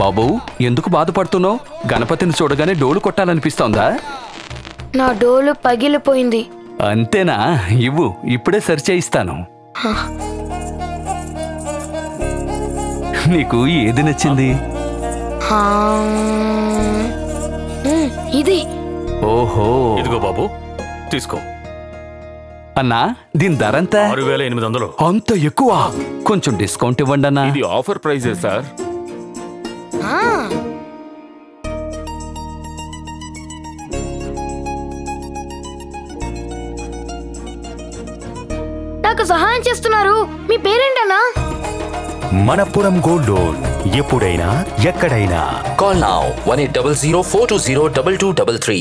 బాబు, ఎందుకు బాధపడుతున్నావు? గణపతిని చూడగానే డోలు కొట్టాలనిపిస్తోందా? నా డోలు పగిలిపోయింది. అంతేనా? ఇవ్వు, ఇప్పుడే సరిచేయిస్తాను. నీకు ఏది నచ్చింది? ఇది. ఓహో, ఇదిగో బాబు, తీసుకో. అన్నా, దీని ధర ఎంత? 6800. అంత ఎక్కువ? కొంచెం డిస్కౌంట్ ఇవ్వండి అన్నా. ఇది ఆఫర్ ప్రైజే సార్. నాకు సహాయం చేస్తున్నారు. మీ పేరేంటన్నా? మనపురం గోల్డ్ లోన్, ఎప్పుడైనా ఎక్కడైనా. Call now 1800 420 2233.